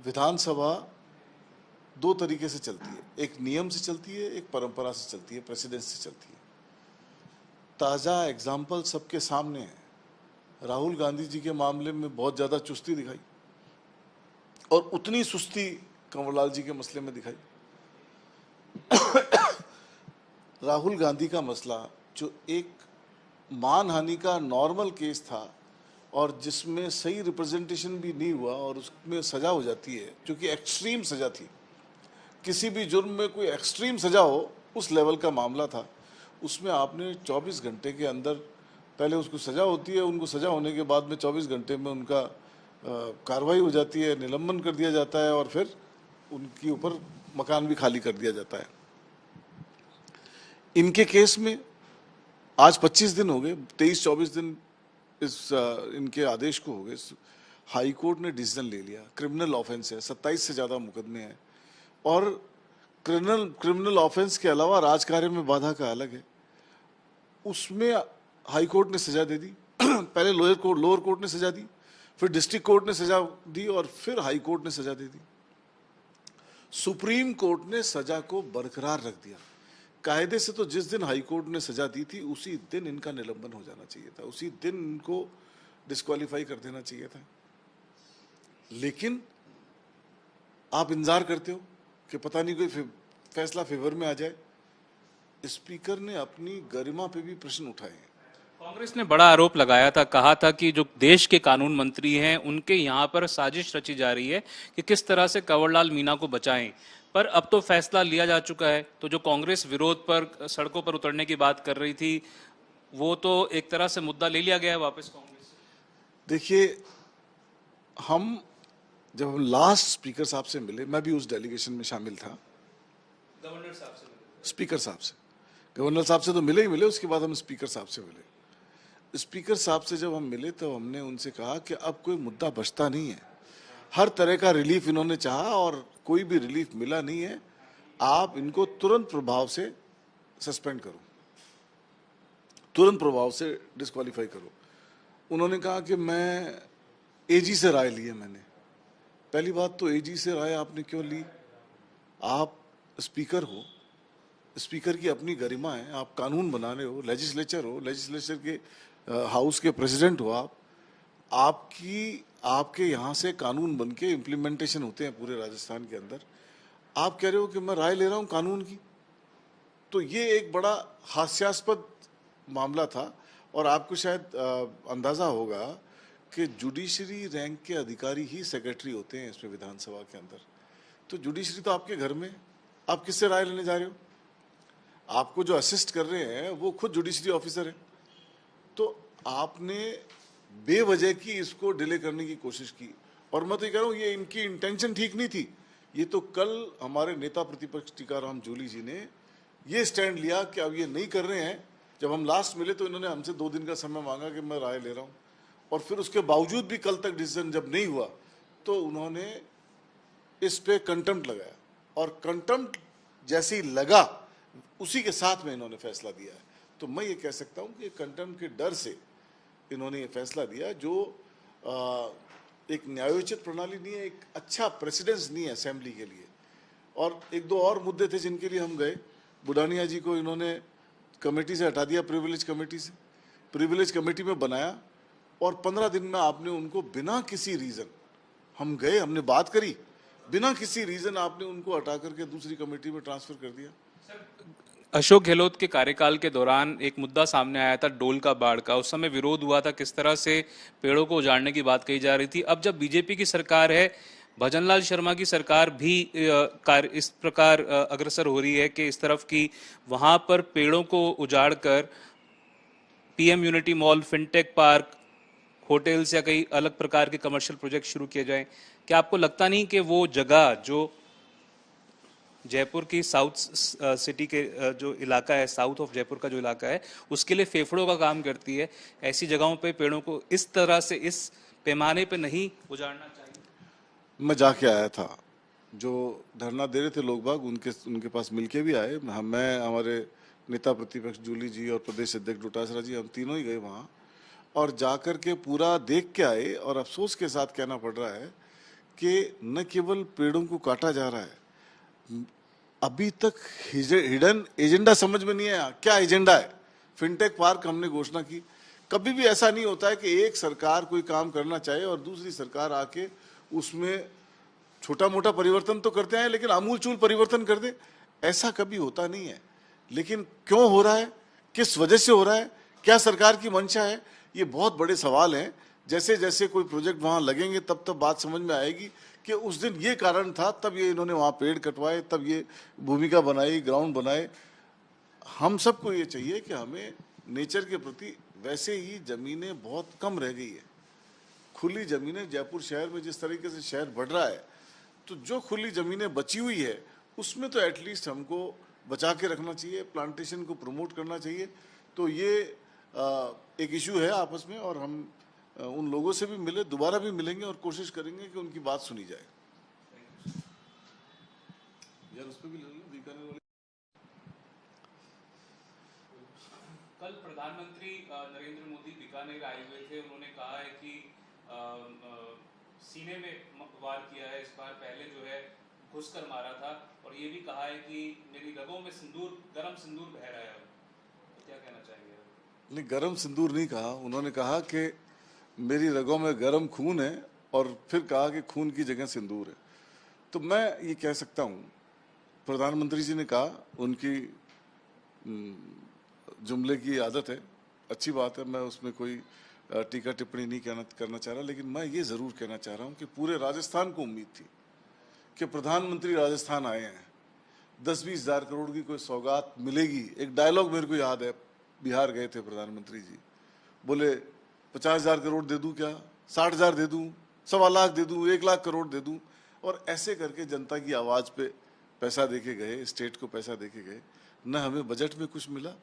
विधानसभा दो तरीके से चलती है, एक नियम से चलती है, एक परंपरा से चलती है, प्रेसिडेंस से चलती है। ताज़ा एग्जाम्पल सबके सामने है। राहुल गांधी जी के मामले में बहुत ज़्यादा चुस्ती दिखाई और उतनी सुस्ती कंवरलाल जी के मसले में दिखाई। राहुल गांधी का मसला जो एक मानहानि का नॉर्मल केस था और जिसमें सही रिप्रेजेंटेशन भी नहीं हुआ और उसमें सजा हो जाती है, जो कि एक्सट्रीम सजा थी। किसी भी जुर्म में कोई एक्सट्रीम सजा हो, उस लेवल का मामला था। उसमें आपने 24 घंटे के अंदर, पहले उसको सजा होती है, उनको सजा होने के बाद में 24 घंटे में उनका कार्रवाई हो जाती है, निलंबन कर दिया जाता है और फिर उनके ऊपर मकान भी खाली कर दिया जाता है। इनके केस में आज 25 दिन हो गए, 23-24 दिन इनके आदेश को हो गए। हाई कोर्ट ने डिसीजन ले लिया, क्रिमिनल ऑफेंस है, 27 से ज़्यादा मुकदमे हैं और क्रिमिनल ऑफेंस के अलावा राजकार्य में बाधा का अलग है। उसमें हाई कोर्ट ने सजा दे दी। पहले लोअर कोर्ट ने सजा दी, फिर डिस्ट्रिक्ट कोर्ट ने सजा दी और फिर हाई कोर्ट ने सजा दे दी। सुप्रीम कोर्ट ने सजा को बरकरार रख दिया। कायदे से तो जिस दिन हाई कोर्ट ने सजा दी थी उसी दिन इनका निलंबन हो जाना चाहिए था, उसी दिन इनको डिस्क्वालीफाई कर देना चाहिए था। लेकिन आप इंतजार करते हो कि पता नहीं कोई फैसला फेवर में आ जाए। स्पीकर ने अपनी गरिमा पे भी प्रश्न उठाए हैं। कांग्रेस ने बड़ा आरोप लगाया था, कहा था कि जो देश के कानून मंत्री हैं उनके यहाँ पर साजिश रची जा रही है कि किस तरह से कंवरलाल मीणा को बचाएं। पर अब तो फैसला लिया जा चुका है, तो जो कांग्रेस विरोध पर सड़कों पर उतरने की बात कर रही थी वो तो एक तरह से मुद्दा ले लिया गया है वापस कांग्रेस से। देखिए, जब हम लास्ट स्पीकर साहब से मिले, मैं भी उस डेलीगेशन में शामिल था। गवर्नर साहब से मिले, स्पीकर साहब से, गवर्नर साहब से तो मिले ही मिले, उसके बाद हम स्पीकर साहब से मिले। स्पीकर साहब से जब हम मिले तो हमने उनसे कहा कि अब कोई मुद्दा बचता नहीं है। हर तरह का रिलीफ इन्होंने चाहा और कोई भी रिलीफ मिला नहीं है। आप इनको तुरंत प्रभाव से सस्पेंड करो, तुरंत प्रभाव से डिस्क्वालीफाई करो। उन्होंने कहा कि मैं एजी से राय ली है मैंने। पहली बात तो एजी से राय आपने क्यों ली? आप स्पीकर हो, स्पीकर की अपनी गरिमा है, आप कानून बना रहे हो, लेजिस्लेचर हो, लेजिस्लेचर के हाउस के प्रेसिडेंट हो आप, आपके यहाँ से कानून बन के इम्प्लीमेंटेशन होते हैं पूरे राजस्थान के अंदर। आप कह रहे हो कि मैं राय ले रहा हूँ कानून की, तो ये एक बड़ा हास्यास्पद मामला था। और आपको शायद अंदाज़ा होगा कि जुडिशरी रैंक के अधिकारी ही सेक्रेटरी होते हैं इसमें विधानसभा के अंदर। तो जुडिशरी तो आपके घर में, आप किससे राय लेने जा रहे हो? आपको जो असिस्ट कर रहे हैं वो खुद जुडिशरी ऑफिसर है। तो आपने बेवजह की इसको डिले करने की कोशिश की। और मैं तो ये कह रहा हूँ, ये इनकी इंटेंशन ठीक नहीं थी। ये तो कल हमारे नेता प्रतिपक्ष टीकाराम जूली जी ने ये स्टैंड लिया कि अब ये नहीं कर रहे हैं। जब हम लास्ट मिले तो इन्होंने हमसे 2 दिन का समय मांगा कि मैं राय ले रहा हूँ, और फिर उसके बावजूद भी कल तक डिसीजन जब नहीं हुआ तो उन्होंने इस पे कंटेम्प्ट लगाया, और कंटेम्प्ट जैसे ही लगा उसी के साथ में इन्होंने फैसला दिया है। तो मैं ये कह सकता हूँ कि कंटेम्प्ट के डर से इन्होंने ये फैसला दिया, जो एक न्यायोचित प्रणाली नहीं है, एक अच्छा प्रेसिडेंस नहीं है असेंबली के लिए। और 1-2 और मुद्दे थे जिनके लिए हम गए। बुडानिया जी को इन्होंने कमेटी से हटा दिया, प्रिविलेज कमेटी से, प्रिविलेज कमेटी में बनाया, और 15 दिन में आपने उनको बिना किसी रीज़न, हम गए, हमने बात करी, बिना किसी रीज़न आपने उनको हटा करके दूसरी कमेटी में ट्रांसफ़र कर दिया। अशोक गहलोत के कार्यकाल के दौरान एक मुद्दा सामने आया था डोल का बाढ़ का। उस समय विरोध हुआ था, किस तरह से पेड़ों को उजाड़ने की बात कही जा रही थी। अब जब बीजेपी की सरकार है, भजनलाल शर्मा की सरकार भी इस प्रकार अग्रसर हो रही है कि इस तरफ की वहां पर पेड़ों को उजाड़कर PM unity mall, fintech park, hotels या कई अलग प्रकार के कमर्शियल प्रोजेक्ट शुरू किए जाएं। क्या आपको लगता नहीं कि वो जगह जो जयपुर की साउथ सिटी के जो इलाका है, साउथ ऑफ जयपुर का जो इलाका है, उसके लिए फेफड़ों का काम करती है, ऐसी जगहों पे पेड़ों को इस तरह से इस पैमाने पे नहीं उजाड़ना चाहिए? मैं जाके आया था, जो धरना दे रहे थे लोग बाग, उनके पास मिलके भी आए। मैं, हमारे नेता प्रतिपक्ष जूली जी और प्रदेश अध्यक्ष डोटासरा जी, हम तीनों ही गए वहाँ और जाकर के पूरा देख के आए। और अफसोस के साथ कहना पड़ रहा है कि न केवल पेड़ों को काटा जा रहा है, अभी तक हिडन एजेंडा समझ में नहीं आया। क्या एजेंडा है? फिनटेक पार्क हमने घोषणा की। कभी भी ऐसा नहीं होता है कि एक सरकार कोई काम करना चाहे और दूसरी सरकार आके उसमें छोटा मोटा परिवर्तन तो करते हैं लेकिन आमूलचूल परिवर्तन कर दे, ऐसा कभी होता नहीं है। लेकिन क्यों हो रहा है, किस वजह से हो रहा है, क्या सरकार की मंशा है, ये बहुत बड़े सवाल हैं। जैसे जैसे कोई प्रोजेक्ट वहां लगेंगे तब तब बात समझ में आएगी कि उस दिन ये कारण था, तब ये इन्होंने वहां पेड़ कटवाए, तब ये भूमिका बनाई, ग्राउंड बनाए। हम सबको ये चाहिए कि हमें नेचर के प्रति, वैसे ही जमीनें बहुत कम रह गई है, खुली जमीनें जयपुर शहर में जिस तरीके से शहर बढ़ रहा है, तो जो खुली जमीनें बची हुई है उसमें तो एटलीस्ट हमको बचा के रखना चाहिए, प्लांटेशन को प्रमोट करना चाहिए। तो ये एक इशू है आपस में, और हम उन लोगों से भी मिले, दोबारा भी मिलेंगे और कोशिश करेंगे कि उनकी बात सुनी जाए। यार उस पे भी ले लो, बीकानेर वाले। कल प्रधानमंत्री नरेंद्र मोदी बीकानेर आए हुए थे। उन्होंने कहा है कि सीने में वार किया है, इस बार पहले जो है घुसकर मारा था, और ये भी कहा है कि मेरी रगों में सिंदूर, गरम सिंदूर बह रहा है। तो क्या कहना चाहेंगे? नहीं, गरम सिंदूर नहीं कहा। उन्होंने कहा कि मेरी रगों में गरम खून है, और फिर कहा कि खून की जगह सिंदूर है। तो मैं ये कह सकता हूँ, प्रधानमंत्री जी ने कहा, उनकी जुमले की आदत है, अच्छी बात है, मैं उसमें कोई टीका टिप्पणी नहीं करना चाह रहा। लेकिन मैं ये ज़रूर कहना चाह रहा हूँ कि पूरे राजस्थान को उम्मीद थी कि प्रधानमंत्री राजस्थान आए हैं, 10-20 हज़ार करोड़ की कोई सौगात मिलेगी। एक डायलॉग मेरे को याद है, बिहार गए थे प्रधानमंत्री जी, बोले 50,000 करोड़ दे दूं, क्या 60,000 दे दूं, 1.25 लाख दे दूं, 1 लाख करोड़ दे दूं, और ऐसे करके जनता की आवाज़ पे पैसा देके गए, स्टेट को पैसा देके गए। न हमें बजट में कुछ मिला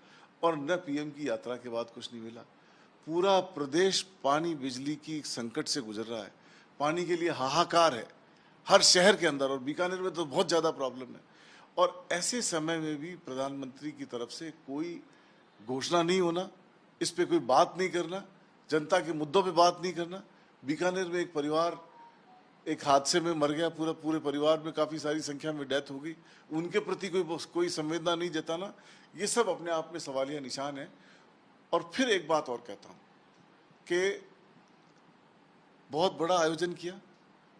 और न पीएम की यात्रा के बाद कुछ नहीं मिला। पूरा प्रदेश पानी बिजली की संकट से गुजर रहा है, पानी के लिए हाहाकार है हर शहर के अंदर, और बीकानेर में तो बहुत ज़्यादा प्रॉब्लम है। और ऐसे समय में भी प्रधानमंत्री की तरफ से कोई घोषणा नहीं होना, इस पे कोई बात नहीं करना, जनता के मुद्दों पे बात नहीं करना। बीकानेर में एक परिवार एक हादसे में मर गया, पूरे परिवार में काफ़ी सारी संख्या में डेथ हो गई, उनके प्रति कोई संवेदना नहीं जताना, ये सब अपने आप में सवालिया निशान है। और फिर एक बात और कहता हूँ कि बहुत बड़ा आयोजन किया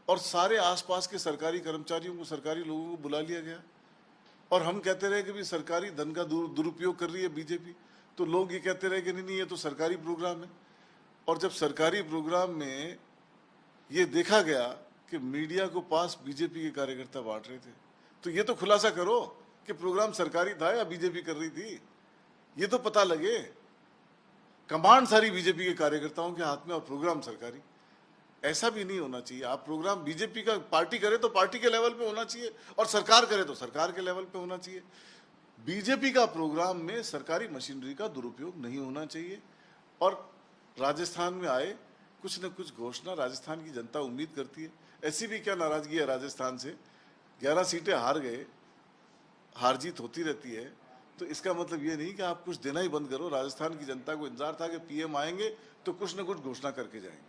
और सारे आसपास के सरकारी कर्मचारियों को, सरकारी लोगों को बुला लिया गया, और हम कहते रहे कि भी सरकारी धन का दुरुपयोग कर रही है बीजेपी। तो लोग ये कहते रहे कि नहीं ये तो सरकारी प्रोग्राम है। और जब सरकारी प्रोग्राम में ये देखा गया कि मीडिया को पास बीजेपी के कार्यकर्ता बांट रहे थे, तो ये तो खुलासा करो कि प्रोग्राम सरकारी था या बीजेपी कर रही थी, ये तो पता लगे। कमांड सारी बीजेपी के कार्यकर्ताओं के हाथ में और प्रोग्राम सरकारी। ऐसा भी नहीं होना चाहिए। आप प्रोग्राम बीजेपी का, पार्टी करे तो पार्टी के लेवल पे होना चाहिए, और सरकार करे तो सरकार के लेवल पे होना चाहिए। बीजेपी का प्रोग्राम में सरकारी मशीनरी का दुरुपयोग नहीं होना चाहिए। और राजस्थान में आए कुछ न कुछ घोषणा राजस्थान की जनता उम्मीद करती है। ऐसी भी क्या नाराजगी है राजस्थान से, 11 सीटें हार गए, हार जीत होती रहती है, तो इसका मतलब ये नहीं कि आप कुछ देना ही बंद करो। राजस्थान की जनता को इंतजार था कि पीएम आएंगे तो कुछ न कुछ घोषणा करके जाएंगे।